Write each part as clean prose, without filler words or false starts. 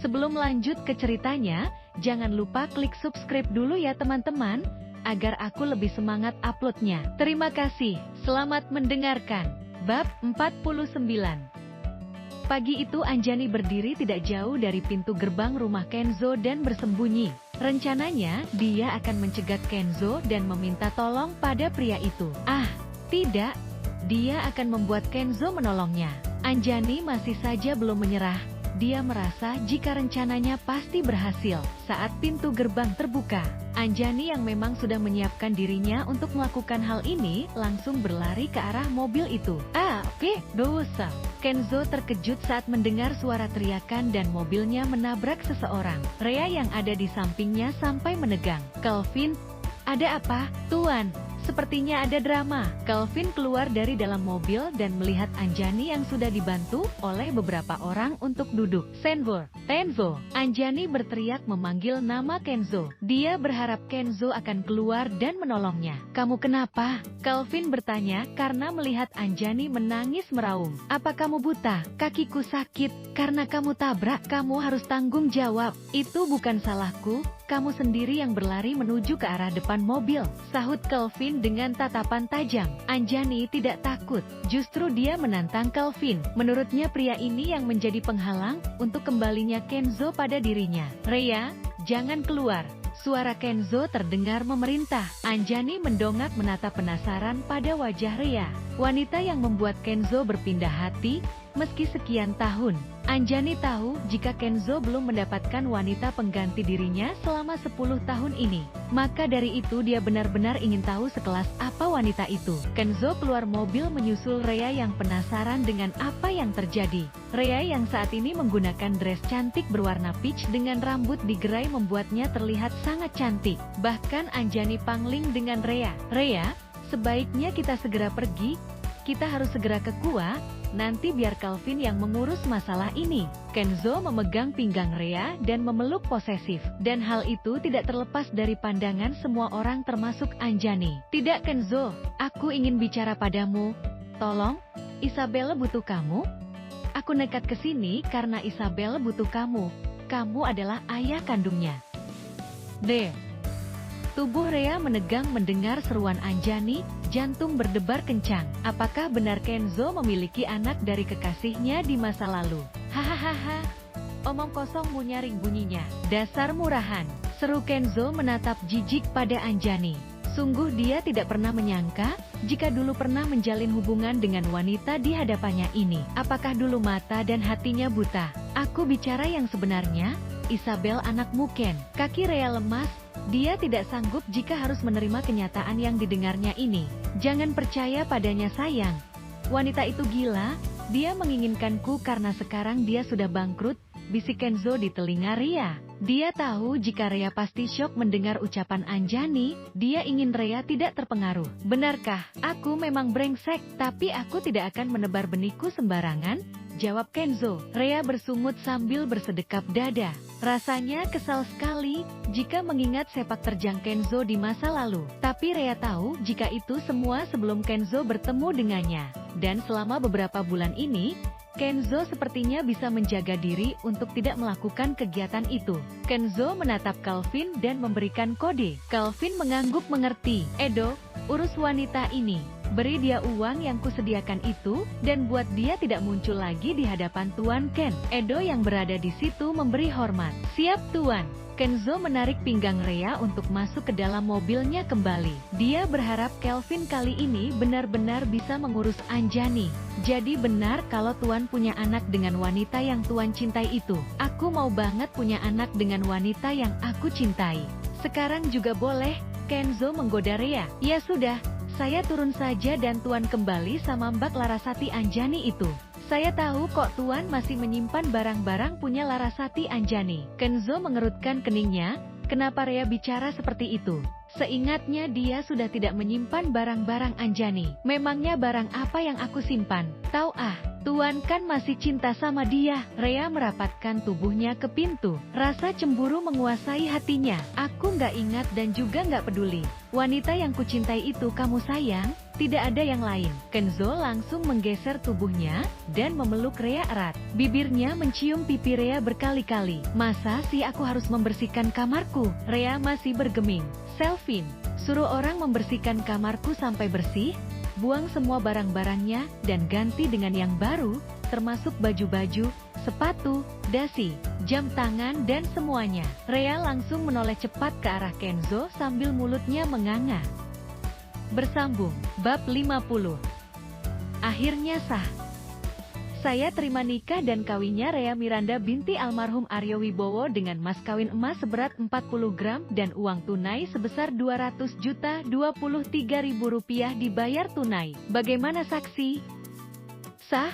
Sebelum lanjut ke ceritanya, jangan lupa klik subscribe dulu ya teman-teman, agar aku lebih semangat uploadnya. Terima kasih, selamat mendengarkan. Bab 49. Pagi itu Anjani berdiri tidak jauh dari pintu gerbang rumah Kenzo dan bersembunyi. Rencananya, dia akan mencegat Kenzo dan meminta tolong pada pria itu. Tidak. Dia akan membuat Kenzo menolongnya. Anjani masih saja belum menyerah. Dia merasa jika rencananya pasti berhasil. Saat pintu gerbang terbuka, Anjani yang memang sudah menyiapkan dirinya untuk melakukan hal ini, langsung berlari ke arah mobil itu. Dosa. Kenzo terkejut saat mendengar suara teriakan dan mobilnya menabrak seseorang. Rea yang ada di sampingnya sampai menegang. Calvin, ada apa, Tuan? Sepertinya ada drama. Calvin keluar dari dalam mobil dan melihat Anjani yang sudah dibantu oleh beberapa orang untuk duduk. Kenzo. Anjani berteriak memanggil nama Kenzo. Dia berharap Kenzo akan keluar dan menolongnya. Kamu kenapa? Calvin bertanya karena melihat Anjani menangis meraung. Apa kamu buta? Kakiku sakit karena kamu tabrak. Kamu harus tanggung jawab. Itu bukan salahku. Kamu sendiri yang berlari menuju ke arah depan mobil, sahut Calvin dengan tatapan tajam. Anjani tidak takut, justru dia menantang Calvin. Menurutnya pria ini yang menjadi penghalang untuk kembalinya Kenzo pada dirinya. Rea, jangan keluar. Suara Kenzo terdengar memerintah. Anjani mendongak menatap penasaran pada wajah Rea, wanita yang membuat Kenzo berpindah hati. Meski sekian tahun, Anjani tahu jika Kenzo belum mendapatkan wanita pengganti dirinya selama 10 tahun ini. Maka dari itu dia benar-benar ingin tahu sekelas apa wanita itu. Kenzo keluar mobil menyusul Rea yang penasaran dengan apa yang terjadi. Rea yang saat ini menggunakan dress cantik berwarna peach dengan rambut digerai membuatnya terlihat sangat cantik. Bahkan Anjani pangling dengan Rea. Rea, sebaiknya kita segera pergi. Kita harus segera ke Gua. Nanti biar Calvin yang mengurus masalah ini. Kenzo memegang pinggang Rea dan memeluk posesif. Dan hal itu tidak terlepas dari pandangan semua orang termasuk Anjani. Tidak Kenzo, aku ingin bicara padamu. Tolong, Isabelle butuh kamu. Aku nekat ke sini karena Isabelle butuh kamu. Kamu adalah ayah kandungnya. Tubuh Rea menegang mendengar seruan Anjani, jantung berdebar kencang. Apakah benar Kenzo memiliki anak dari kekasihnya di masa lalu? Hahaha, omong kosong nyaring bunyinya. Dasar murahan, seru Kenzo menatap jijik pada Anjani. Sungguh dia tidak pernah menyangka, jika dulu pernah menjalin hubungan dengan wanita di hadapannya ini. Apakah dulu mata dan hatinya buta? Aku bicara yang sebenarnya, Isabelle anakmu Ken. Kaki Rea lemas. Dia tidak sanggup jika harus menerima kenyataan yang didengarnya ini. Jangan percaya padanya sayang. Wanita itu gila, dia menginginkanku karena sekarang dia sudah bangkrut, bisik Kenzo di telinga Rea. Dia tahu jika Rea pasti syok mendengar ucapan Anjani, dia ingin Rea tidak terpengaruh. Benarkah, aku memang brengsek, tapi aku tidak akan menebar benihku sembarangan? Jawab Kenzo. Rea bersungut sambil bersedekap dada. Rasanya kesal sekali jika mengingat sepak terjang Kenzo di masa lalu. Tapi Rea tahu jika itu semua sebelum Kenzo bertemu dengannya. Dan selama beberapa bulan ini, Kenzo sepertinya bisa menjaga diri untuk tidak melakukan kegiatan itu. Kenzo menatap Calvin dan memberikan kode. Calvin mengangguk mengerti. Edo, urus wanita ini. Beri dia uang yang kusediakan itu, dan buat dia tidak muncul lagi di hadapan Tuan Ken. Edo yang berada di situ memberi hormat. Siap Tuan. Kenzo menarik pinggang Rea untuk masuk ke dalam mobilnya kembali. Dia berharap Calvin kali ini benar-benar bisa mengurus Anjani. Jadi benar kalau Tuan punya anak dengan wanita yang Tuan cintai itu. Aku mau banget punya anak dengan wanita yang aku cintai. Sekarang juga boleh, Kenzo menggoda Rea. Ya sudah. Saya turun saja dan Tuan kembali sama Mbak Larasati Anjani itu. Saya tahu kok Tuan masih menyimpan barang-barang punya Larasati Anjani. Kenzo mengerutkan keningnya, kenapa Rea bicara seperti itu? Seingatnya dia sudah tidak menyimpan barang-barang Anjani. Memangnya barang apa yang aku simpan? Tahu Tuan kan masih cinta sama dia. Rea merapatkan tubuhnya ke pintu. Rasa cemburu menguasai hatinya. Aku nggak ingat dan juga nggak peduli. Wanita yang kucintai itu kamu sayang. Tidak ada yang lain. Kenzo langsung menggeser tubuhnya dan memeluk Rea erat. Bibirnya mencium pipi Rea berkali-kali. Masa sih aku harus membersihkan kamarku? Rea masih bergeming. Selvin, suruh orang membersihkan kamarku sampai bersih, buang semua barang-barangnya dan ganti dengan yang baru, termasuk baju-baju, sepatu, dasi, jam tangan dan semuanya. Rea langsung menoleh cepat ke arah Kenzo sambil mulutnya menganga. Bersambung, bab 50. Akhirnya sah. Saya terima nikah dan kawinnya Rea Miranda binti almarhum Aryo Wibowo dengan mas kawin emas seberat 40 gram dan uang tunai sebesar 200.023.000 rupiah dibayar tunai. Bagaimana saksi? Sah?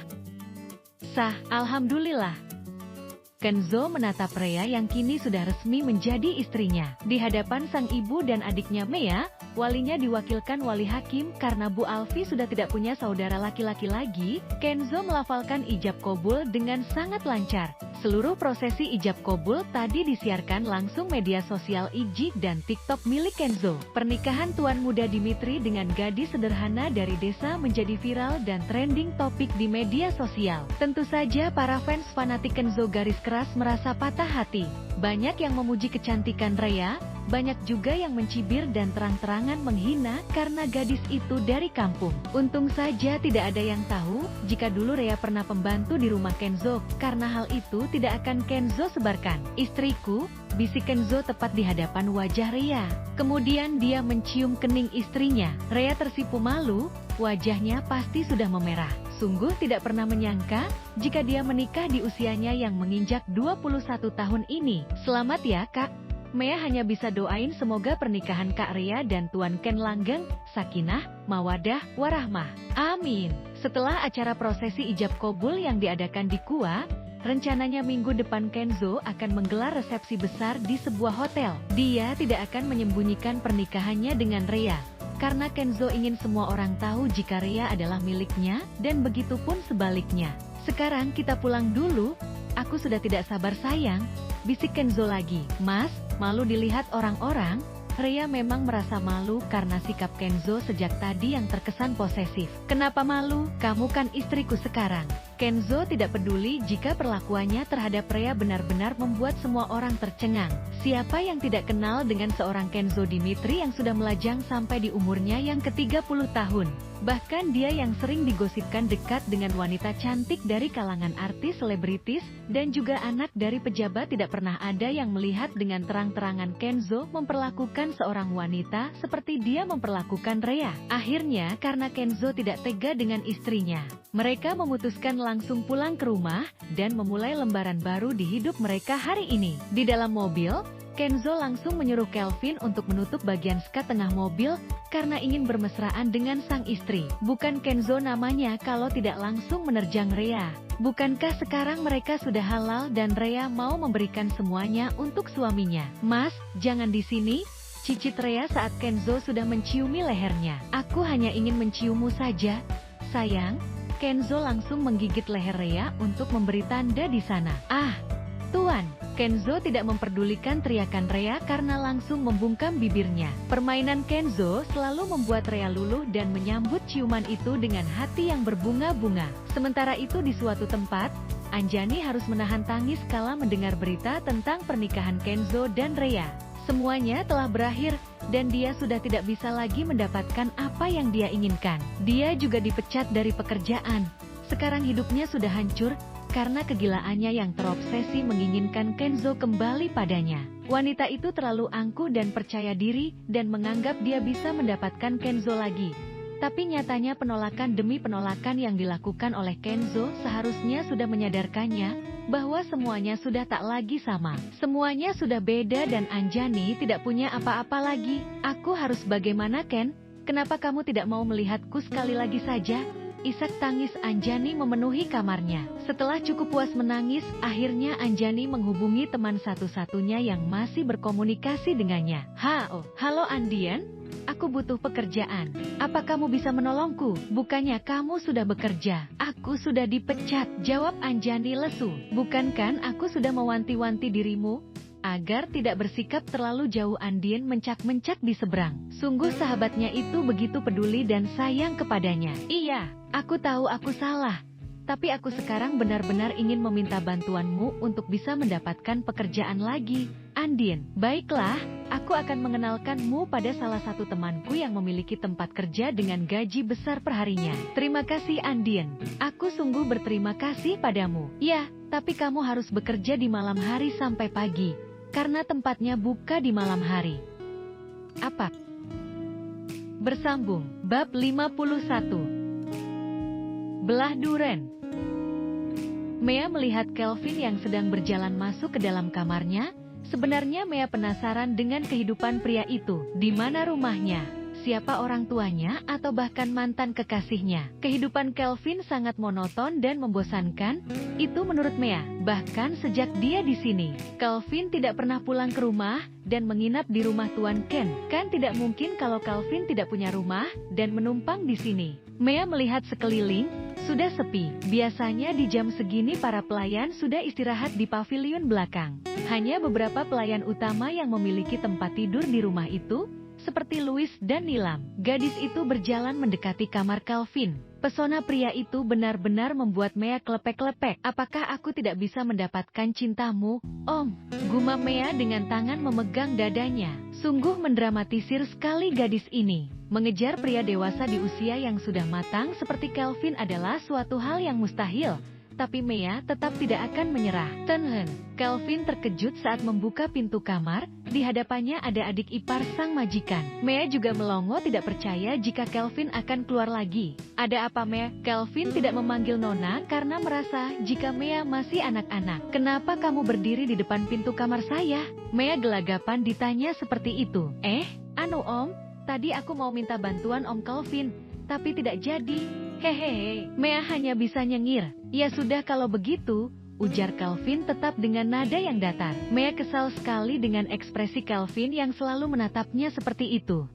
Sah, alhamdulillah. Kenzo menatap Rea yang kini sudah resmi menjadi istrinya. Di hadapan sang ibu dan adiknya Mea, walinya diwakilkan wali hakim karena Bu Alfi sudah tidak punya saudara laki-laki lagi. Kenzo melafalkan ijab kabul dengan sangat lancar. Seluruh prosesi ijab kabul tadi disiarkan langsung media sosial IG dan TikTok milik Kenzo. Pernikahan tuan muda Dimitri dengan gadis sederhana dari desa menjadi viral dan trending topik di media sosial. Tentu saja para fans fanatik Kenzo garis keras merasa patah hati. Banyak yang memuji kecantikan Rea, banyak juga yang mencibir dan terang-terangan menghina karena gadis itu dari kampung. Untung saja tidak ada yang tahu jika dulu Rea pernah pembantu di rumah Kenzo, karena hal itu tidak akan Kenzo sebarkan. Istriku, bisik Kenzo tepat di hadapan wajah Rea. Kemudian dia mencium kening istrinya. Rea tersipu malu, wajahnya pasti sudah memerah. Sungguh tidak pernah menyangka jika dia menikah di usianya yang menginjak 21 tahun ini. Selamat ya Kak. Mea hanya bisa doain semoga pernikahan Kak Rea dan Tuan Ken langgeng, sakinah, mawadah, warahmah. Amin. Setelah acara prosesi ijab kabul yang diadakan di Kua, rencananya minggu depan Kenzo akan menggelar resepsi besar di sebuah hotel. Dia tidak akan menyembunyikan pernikahannya dengan Rea, karena Kenzo ingin semua orang tahu jika Rea adalah miliknya, dan begitu pun sebaliknya. Sekarang kita pulang dulu, aku sudah tidak sabar sayang, bisik Kenzo lagi. Mas, malu dilihat orang-orang? Rea memang merasa malu karena sikap Kenzo sejak tadi yang terkesan posesif. Kenapa malu? Kamu kan istriku sekarang. Kenzo tidak peduli jika perlakuannya terhadap Rea benar-benar membuat semua orang tercengang. Siapa yang tidak kenal dengan seorang Kenzo Dimitri yang sudah melajang sampai di umurnya yang ke-30 tahun. Bahkan dia yang sering digosipkan dekat dengan wanita cantik dari kalangan artis selebritis, dan juga anak dari pejabat. Tidak pernah ada yang melihat dengan terang-terangan Kenzo memperlakukan seorang wanita seperti dia memperlakukan Rea. Akhirnya karena Kenzo tidak tega dengan istrinya, mereka memutuskan langsung pulang ke rumah dan memulai lembaran baru di hidup mereka hari ini. Di dalam mobil, Kenzo langsung menyuruh Kelvin untuk menutup bagian skat tengah mobil karena ingin bermesraan dengan sang istri. Bukan Kenzo namanya kalau tidak langsung menerjang Rea. Bukankah sekarang mereka sudah halal dan Rea mau memberikan semuanya untuk suaminya? Mas, jangan di sini, cicit Rea saat Kenzo sudah menciumi lehernya. Aku hanya ingin menciummu saja, sayang. Kenzo langsung menggigit leher Rea untuk memberi tanda di sana. Ah, Tuan. Kenzo tidak memperdulikan teriakan Rea karena langsung membungkam bibirnya. Permainan Kenzo selalu membuat Rea luluh dan menyambut ciuman itu dengan hati yang berbunga-bunga. Sementara itu di suatu tempat, Anjani harus menahan tangis kala mendengar berita tentang pernikahan Kenzo dan Rea. Semuanya telah berakhir, dan dia sudah tidak bisa lagi mendapatkan apa yang dia inginkan. Dia juga dipecat dari pekerjaan. Sekarang hidupnya sudah hancur, karena kegilaannya yang terobsesi menginginkan Kenzo kembali padanya. Wanita itu terlalu angkuh dan percaya diri, dan menganggap dia bisa mendapatkan Kenzo lagi. Tapi nyatanya penolakan demi penolakan yang dilakukan oleh Kenzo seharusnya sudah menyadarkannya, bahwa semuanya sudah tak lagi sama. Semuanya sudah beda dan Anjani tidak punya apa-apa lagi. Aku harus bagaimana Ken? Kenapa kamu tidak mau melihatku sekali lagi saja? Isak tangis Anjani memenuhi kamarnya. Setelah cukup puas menangis, akhirnya Anjani menghubungi teman satu-satunya yang masih berkomunikasi dengannya. Halo Andian, aku butuh pekerjaan. Apa kamu bisa menolongku? Bukannya kamu sudah bekerja? Aku sudah dipecat, jawab Anjani lesu. Bukan kan aku sudah mewanti-wanti dirimu? agar tidak bersikap terlalu jauh. Andien mencak-mencak di seberang. Sungguh sahabatnya itu begitu peduli dan sayang kepadanya. Iya, aku tahu aku salah. Tapi aku sekarang benar-benar ingin meminta bantuanmu untuk bisa mendapatkan pekerjaan lagi. Andien, baiklah, aku akan mengenalkanmu pada salah satu temanku yang memiliki tempat kerja dengan gaji besar perharinya. Terima kasih Andien, aku sungguh berterima kasih padamu. Ya, tapi kamu harus bekerja di malam hari sampai pagi, karena tempatnya buka di malam hari. Apa? Bersambung, bab 51. Belah duren. Mea melihat Kelvin yang sedang berjalan masuk ke dalam kamarnya. Sebenarnya Mea penasaran dengan kehidupan pria itu. Di mana rumahnya? Siapa orang tuanya atau bahkan mantan kekasihnya? Kehidupan Kelvin sangat monoton dan membosankan. Itu menurut Mea. Bahkan sejak dia di sini, Kelvin tidak pernah pulang ke rumah dan menginap di rumah Tuan Ken. Kan tidak mungkin kalau Kelvin tidak punya rumah dan menumpang di sini. Mea melihat sekeliling, sudah sepi. Biasanya di jam segini para pelayan sudah istirahat di pavilion belakang. Hanya beberapa pelayan utama yang memiliki tempat tidur di rumah itu, seperti Louis dan Nilam. Gadis itu berjalan mendekati kamar Kelvin. Pesona pria itu benar-benar membuat Mea kelepek-kelepek. Apakah aku tidak bisa mendapatkan cintamu, Om? Gumam Mea dengan tangan memegang dadanya. Sungguh mendramatisir sekali gadis ini. Mengejar pria dewasa di usia yang sudah matang seperti Kelvin adalah suatu hal yang mustahil. Tapi Mea tetap tidak akan menyerah. Tenhen, Kelvin terkejut saat membuka pintu kamar. Di hadapannya ada adik ipar sang majikan. Mea juga melongo tidak percaya jika Kelvin akan keluar lagi. Ada apa Mea? Kelvin tidak memanggil Nona karena merasa jika Mea masih anak-anak. Kenapa kamu berdiri di depan pintu kamar saya? Mea gelagapan ditanya seperti itu. Anu Om, tadi aku mau minta bantuan Om Kelvin, tapi tidak jadi. Hehehe, Mea hanya bisa nyengir. Ya sudah kalau begitu, ujar Kelvin tetap dengan nada yang datar. Mea kesal sekali dengan ekspresi Kelvin yang selalu menatapnya seperti itu.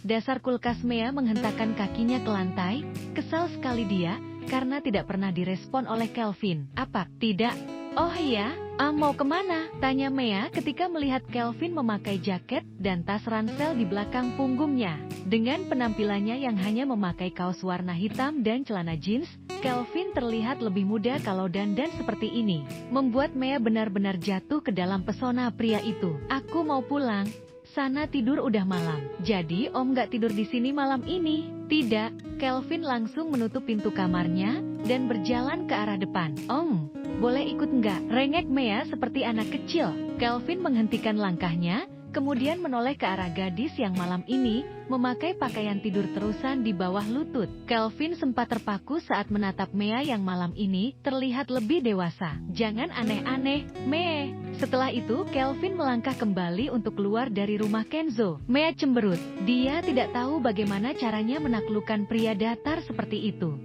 Dasar kulkas. Mea menghentakkan kakinya ke lantai. Kesal sekali dia, karena tidak pernah direspon oleh Kelvin. Apa? Tidak. Oh iya, mau kemana? Tanya Mea ketika melihat Kelvin memakai jaket dan tas ransel di belakang punggungnya. Dengan penampilannya yang hanya memakai kaos warna hitam dan celana jeans, Kelvin terlihat lebih muda kalau dandan seperti ini. Membuat Mea benar-benar jatuh ke dalam pesona pria itu. Aku mau pulang. Sana tidur udah malam. Jadi Om gak tidur di sini malam ini? Tidak. Kelvin langsung menutup pintu kamarnya dan berjalan ke arah depan. Om, boleh ikut nggak? Rengek Mea seperti anak kecil. Kelvin menghentikan langkahnya, kemudian menoleh ke arah gadis yang malam ini memakai pakaian tidur terusan di bawah lutut. Kelvin sempat terpaku saat menatap Mea yang malam ini terlihat lebih dewasa. Jangan aneh-aneh, Mea. Setelah itu, Kelvin melangkah kembali untuk keluar dari rumah Kenzo. Mea cemberut. Dia tidak tahu bagaimana caranya menaklukkan pria datar seperti itu.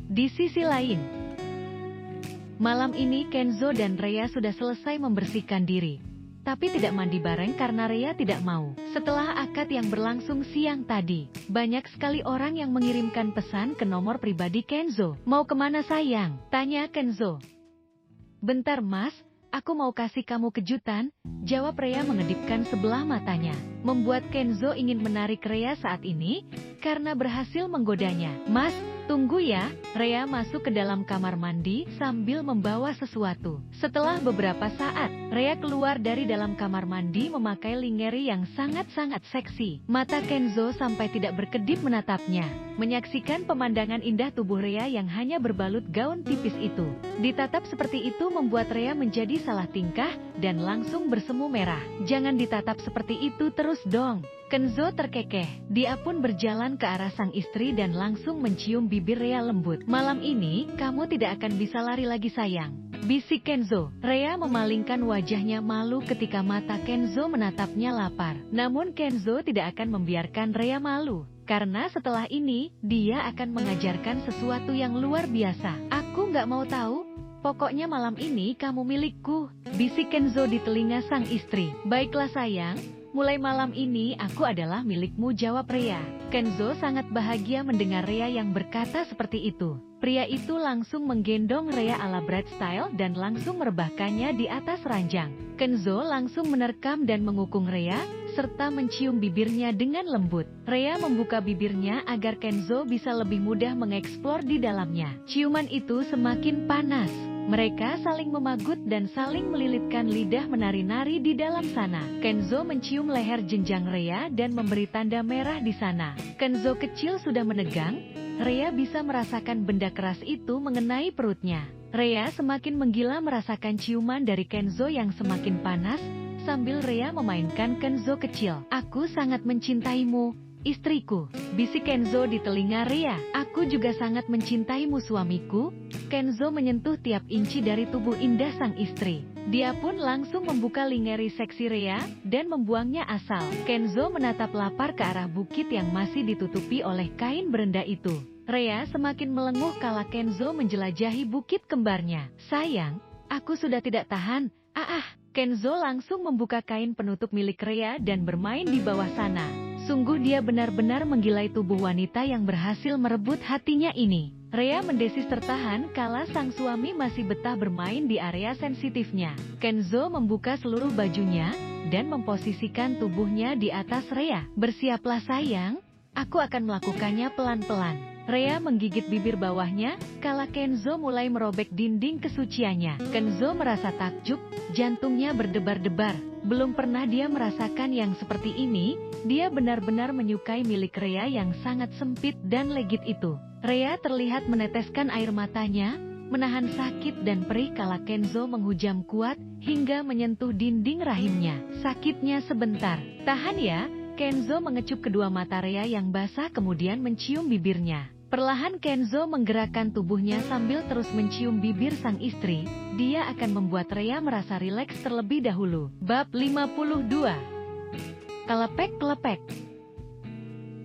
Di sisi lain, malam ini Kenzo dan Rhea sudah selesai membersihkan diri. Tapi tidak mandi bareng karena Rhea tidak mau. Setelah akad yang berlangsung siang tadi, banyak sekali orang yang mengirimkan pesan ke nomor pribadi Kenzo. Mau kemana sayang? Tanya Kenzo. Bentar Mas, aku mau kasih kamu kejutan, jawab Rhea mengedipkan sebelah matanya. Membuat Kenzo ingin menarik Rhea saat ini, karena berhasil menggodanya. Mas, tunggu ya. Rhea masuk ke dalam kamar mandi sambil membawa sesuatu. Setelah beberapa saat, Rhea keluar dari dalam kamar mandi memakai lingerie yang sangat-sangat seksi. Mata Kenzo sampai tidak berkedip menatapnya, menyaksikan pemandangan indah tubuh Rhea yang hanya berbalut gaun tipis itu. Ditatap seperti itu membuat Rhea menjadi salah tingkah dan langsung bersemu merah. Jangan ditatap seperti itu terus dong. Kenzo terkekeh. Dia pun berjalan ke arah sang istri dan langsung mencium bibir Rhea lembut. Malam ini, kamu tidak akan bisa lari lagi sayang, bisik Kenzo. Rhea memalingkan wajahnya malu ketika mata Kenzo menatapnya lapar. Namun Kenzo tidak akan membiarkan Rhea malu. Karena setelah ini, dia akan mengajarkan sesuatu yang luar biasa. Aku nggak mau tahu. Pokoknya malam ini kamu milikku, bisik Kenzo di telinga sang istri. Baiklah sayang, mulai malam ini aku adalah milikmu, jawab Rea. Kenzo sangat bahagia mendengar Rea yang berkata seperti itu. Pria itu langsung menggendong Rea ala Brad Style dan langsung merebahkannya di atas ranjang. Kenzo langsung menerkam dan mengukung Rea, serta mencium bibirnya dengan lembut. Rea membuka bibirnya agar Kenzo bisa lebih mudah mengeksplor di dalamnya. Ciuman itu semakin panas. Mereka saling memagut dan saling melilitkan lidah menari-nari di dalam sana. Kenzo mencium leher jenjang Rea dan memberi tanda merah di sana. Kenzo kecil sudah menegang, Rea bisa merasakan benda keras itu mengenai perutnya. Rea semakin menggila merasakan ciuman dari Kenzo yang semakin panas, sambil Rea memainkan Kenzo kecil. Aku sangat mencintaimu, istriku, bisik Kenzo di telinga Rea. Aku juga sangat mencintaimu, suamiku. Kenzo menyentuh tiap inci dari tubuh indah sang istri. Dia pun langsung membuka lingeri seksi Rea dan membuangnya asal. Kenzo menatap lapar ke arah bukit yang masih ditutupi oleh kain berenda itu. Rea semakin melenguh kala Kenzo menjelajahi bukit kembarnya. Sayang, aku sudah tidak tahan. Kenzo langsung membuka kain penutup milik Rea dan bermain di bawah sana. Sungguh dia benar-benar menggilai tubuh wanita yang berhasil merebut hatinya ini. Rea mendesis tertahan kala sang suami masih betah bermain di area sensitifnya. Kenzo membuka seluruh bajunya dan memposisikan tubuhnya di atas Rea. Bersiaplah sayang, aku akan melakukannya pelan-pelan. Rea menggigit bibir bawahnya, kala Kenzo mulai merobek dinding kesuciannya. Kenzo merasa takjub, jantungnya berdebar-debar. Belum pernah dia merasakan yang seperti ini, dia benar-benar menyukai milik Rea yang sangat sempit dan legit itu. Rea terlihat meneteskan air matanya, menahan sakit dan perih kala Kenzo menghujam kuat, hingga menyentuh dinding rahimnya. Sakitnya sebentar. Tahan ya, Kenzo mengecup kedua mata Rea yang basah kemudian mencium bibirnya. Perlahan Kenzo menggerakkan tubuhnya sambil terus mencium bibir sang istri. Dia akan membuat Rea merasa rileks terlebih dahulu. Bab 52. Kelepek-kelepek.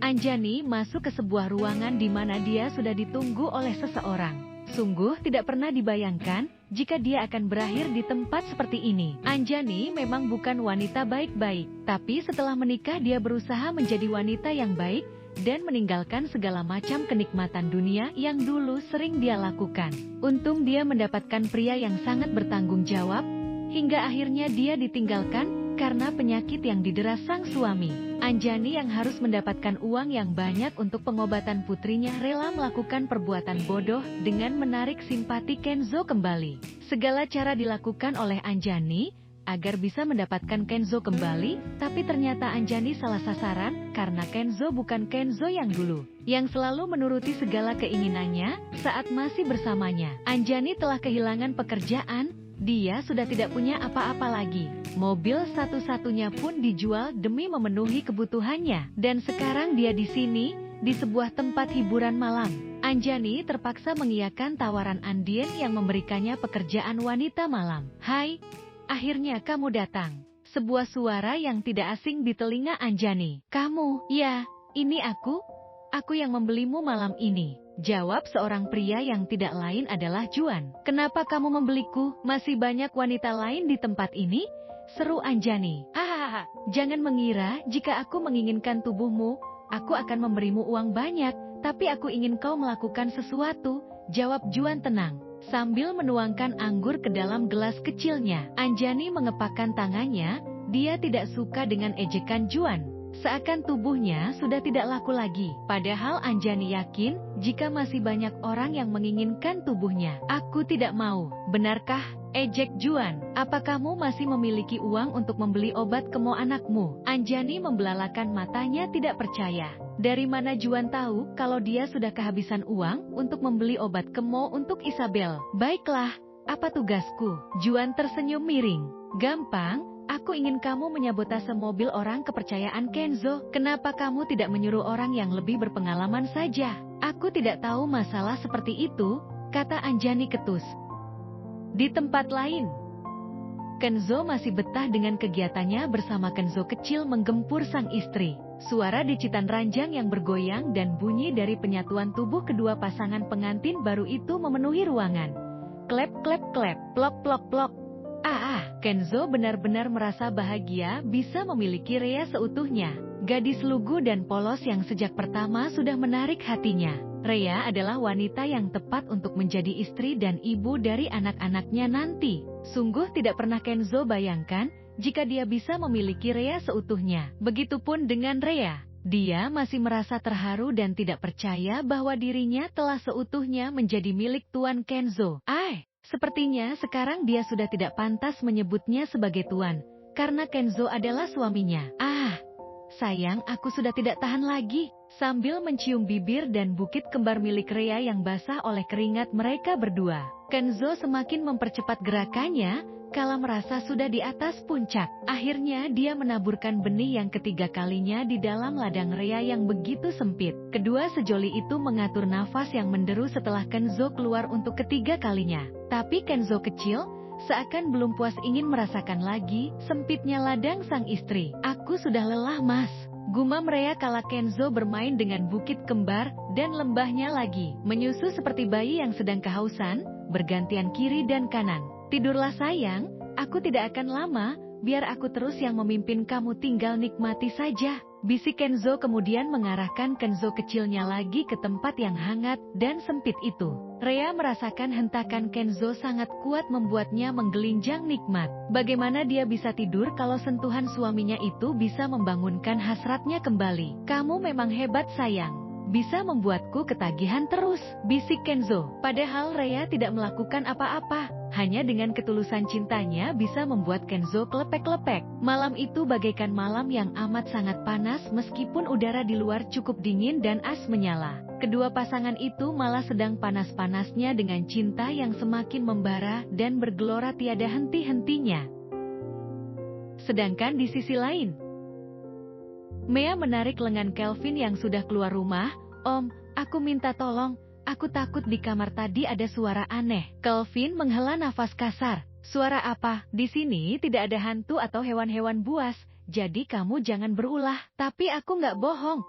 Anjani masuk ke sebuah ruangan di mana dia sudah ditunggu oleh seseorang. Sungguh tidak pernah dibayangkan jika dia akan berakhir di tempat seperti ini. Anjani memang bukan wanita baik-baik, tapi setelah menikah dia berusaha menjadi wanita yang baik dan meninggalkan segala macam kenikmatan dunia yang dulu sering dia lakukan. Untung dia mendapatkan pria yang sangat bertanggung jawab, hingga akhirnya dia ditinggalkan karena penyakit yang didera sang suami. Anjani yang harus mendapatkan uang yang banyak untuk pengobatan putrinya rela melakukan perbuatan bodoh dengan menarik simpati Kenzo kembali. Segala cara dilakukan oleh Anjani agar bisa mendapatkan Kenzo kembali, tapi ternyata Anjani salah sasaran karena Kenzo bukan Kenzo yang dulu, yang selalu menuruti segala keinginannya saat masih bersamanya. Anjani telah kehilangan pekerjaan, dia sudah tidak punya apa-apa lagi. Mobil satu-satunya pun dijual demi memenuhi kebutuhannya, dan sekarang dia di sini, di sebuah tempat hiburan malam. Anjani terpaksa mengiyakan tawaran Andien yang memberikannya pekerjaan wanita malam. Hai, akhirnya kamu datang. Sebuah suara yang tidak asing di telinga Anjani. Kamu? Ya, ini aku. Aku yang membelimu malam ini. Jawab seorang pria yang tidak lain adalah Juan. Kenapa kamu membeliku? Masih banyak wanita lain di tempat ini? Seru Anjani. Hahaha, jangan mengira jika aku menginginkan tubuhmu, aku akan memberimu uang banyak, tapi aku ingin kau melakukan sesuatu. Jawab Juan tenang, sambil menuangkan anggur ke dalam gelas kecilnya. Anjani mengepakkan tangannya, dia tidak suka dengan ejekan Juan. Seakan tubuhnya sudah tidak laku lagi. Padahal Anjani yakin, jika masih banyak orang yang menginginkan tubuhnya. Aku tidak mau. Benarkah? Ejek Juan. Apa kamu masih memiliki uang untuk membeli obat kemo anakmu? Anjani membelalakan matanya tidak percaya. Dari mana Juan tahu kalau dia sudah kehabisan uang untuk membeli obat kemo untuk Isabel? Baiklah, apa tugasku? Juan tersenyum miring. Gampang, aku ingin kamu menyabotase mobil orang kepercayaan Kenzo. Kenapa kamu tidak menyuruh orang yang lebih berpengalaman saja? Aku tidak tahu masalah seperti itu, kata Anjani ketus. Di tempat lain, Kenzo masih betah dengan kegiatannya bersama Kenzo kecil menggempur sang istri. Suara dicitan ranjang yang bergoyang dan bunyi dari penyatuan tubuh kedua pasangan pengantin baru itu memenuhi ruangan. Klep klep klep, plok plok plok. Kenzo benar-benar merasa bahagia bisa memiliki Rea seutuhnya. Gadis lugu dan polos yang sejak pertama sudah menarik hatinya. Rea adalah wanita yang tepat untuk menjadi istri dan ibu dari anak-anaknya nanti. Sungguh tidak pernah Kenzo bayangkan jika dia bisa memiliki Rea seutuhnya. Begitupun dengan Rea. Dia masih merasa terharu dan tidak percaya bahwa dirinya telah seutuhnya menjadi milik Tuan Kenzo. Sepertinya sekarang dia sudah tidak pantas menyebutnya sebagai tuan, karena Kenzo adalah suaminya. Sayang, aku sudah tidak tahan lagi. Sambil mencium bibir dan bukit kembar milik Rea yang basah oleh keringat mereka berdua, Kenzo semakin mempercepat gerakannya, kala merasa sudah di atas puncak. Akhirnya dia menaburkan benih yang ketiga kalinya di dalam ladang Rea yang begitu sempit. Kedua sejoli itu mengatur nafas yang menderu setelah Kenzo keluar untuk ketiga kalinya. Tapi Kenzo kecil, seakan belum puas ingin merasakan lagi sempitnya ladang sang istri. Aku sudah lelah, Mas. Gumam Rea kala Kenzo bermain dengan bukit kembar dan lembahnya lagi. Menyusu seperti bayi yang sedang kehausan, bergantian kiri dan kanan. Tidurlah sayang, aku tidak akan lama, biar aku terus yang memimpin kamu, tinggal nikmati saja. Bisik Kenzo kemudian mengarahkan Kenzo kecilnya lagi ke tempat yang hangat dan sempit itu. Rea merasakan hentakan Kenzo sangat kuat membuatnya menggelinjang nikmat. Bagaimana dia bisa tidur kalau sentuhan suaminya itu bisa membangunkan hasratnya kembali. Kamu memang hebat sayang. Bisa membuatku ketagihan terus, bisik Kenzo. Padahal Rea tidak melakukan apa-apa. Hanya dengan ketulusan cintanya bisa membuat Kenzo kelepek-lepek. Malam itu bagaikan malam yang amat sangat panas meskipun udara di luar cukup dingin dan as menyala. Kedua pasangan itu malah sedang panas-panasnya dengan cinta yang semakin membara dan bergelora tiada henti-hentinya. Sedangkan di sisi lain, Mea menarik lengan Kelvin yang sudah keluar rumah. Om, aku minta tolong. Aku takut di kamar tadi ada suara aneh. Kelvin menghela nafas kasar. Suara apa? Di sini tidak ada hantu atau hewan-hewan buas. Jadi kamu jangan berulah. Tapi aku nggak bohong.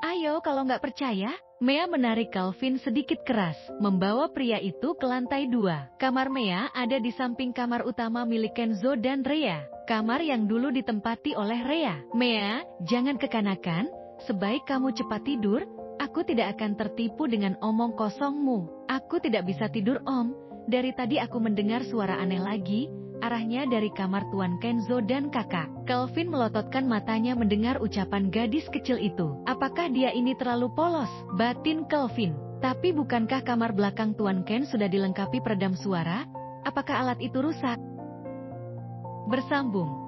Ayo kalau nggak percaya. Mea menarik Kelvin sedikit keras, membawa pria itu ke lantai 2. Kamar Mea ada di samping kamar utama milik Kenzo dan Rea. Kamar yang dulu ditempati oleh Rea. Mea, jangan kekanakan. Sebaik kamu cepat tidur. Aku tidak akan tertipu dengan omong kosongmu. Aku tidak bisa tidur, Om. Dari tadi aku mendengar suara aneh lagi. Arahnya dari kamar Tuan Kenzo dan kakak. Kelvin melototkan matanya mendengar ucapan gadis kecil itu. Apakah dia ini terlalu polos? Batin Kelvin. Tapi bukankah kamar belakang Tuan Ken sudah dilengkapi peredam suara? Apakah alat itu rusak? Bersambung.